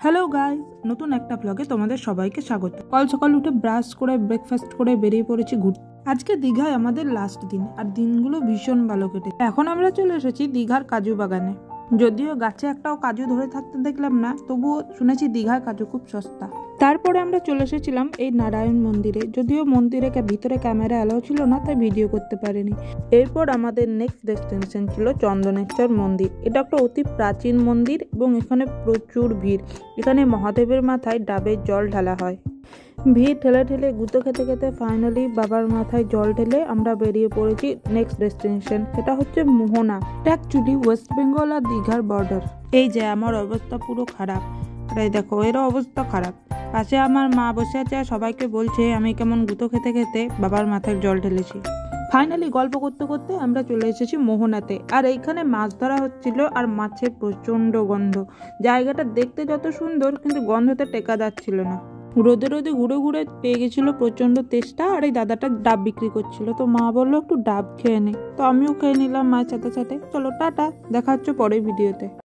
Hello guys, নতুন একটা ব্লগে তোমাদের সবাইকে স্বাগত। কাল সকাল উঠে ব্রাশ করে ব্রেকফাস্ট করে বেরিয়ে পড়েছি ঘুরতে। আজকে দীঘায় আমাদের লাস্ট দিন, আর দিনগুলো ভীষণ ভালো কেটে। এখন আমরা চলে এসেছি দীঘার কাজু বাগানে। যদিও গাছে একটাও কাজু ধরে থাকতে দেখলাম না, তবুও শুনেছি দীঘার কাজু খুব সস্তা। তারপরে আমরা চলে এসেছিলাম এই নারায়ণ মন্দিরে। যদিও মন্দিরে ভিতরে ক্যামেরা অ্যালাউ ছিল না, তাই ভিডিও করতে পারিনি। এরপর আমাদের নেক্সট ডেস্টিনেশন ছিল চন্দনেশ্বর মন্দির। এটা একটা অতি প্রাচীন মন্দির এবং এখানে প্রচুর ভিড়। এখানে মহাদেবের মাথায় ডাবের জল ঢালা হয়। ভিড় ঠেলে ঠেলে গুঁতো খেতে খেতে ফাইনালি বাবার মাথায় জল ঢেলে আমরা বেরিয়ে পড়েছি নেক্সট ডেস্টিনেশন। সেটা হচ্ছে মোহনা। এটা অ্যাকচুয়ালি ওয়েস্ট বেঙ্গল আর দীঘার বর্ডার। এই যে আমার অবস্থা পুরো খারাপ, আর এই দেখো এরও অবস্থা খারাপ। পাশে আমার মা বসে আছে আর সবাইকে বলছে আমি কেমন গুঁতো খেতে খেতে বাবার মাথায় জল ঢেলেছি। ফাইনালি গল্প করতে করতে আমরা চলে এসেছি মোহনাতে। আর এইখানে মাছ ধরা হচ্ছিল, আর মাছের প্রচন্ড গন্ধ। জায়গাটা দেখতে যত সুন্দর, কিন্তু গন্ধতে টেকা যাচ্ছিল না। রোদে রোদে ঘুরে ঘুরে পেয়ে গেছিল প্রচন্ড তেষ্টা, আর এই দাদাটা ডাব বিক্রি করছিল। তো মা বললো একটু ডাব খেয়ে নে, তো আমিও খেয়ে নিলাম মায়ের সাথে সাথে। চলো টাটা, দেখা হচ্ছে পরের ভিডিওতে।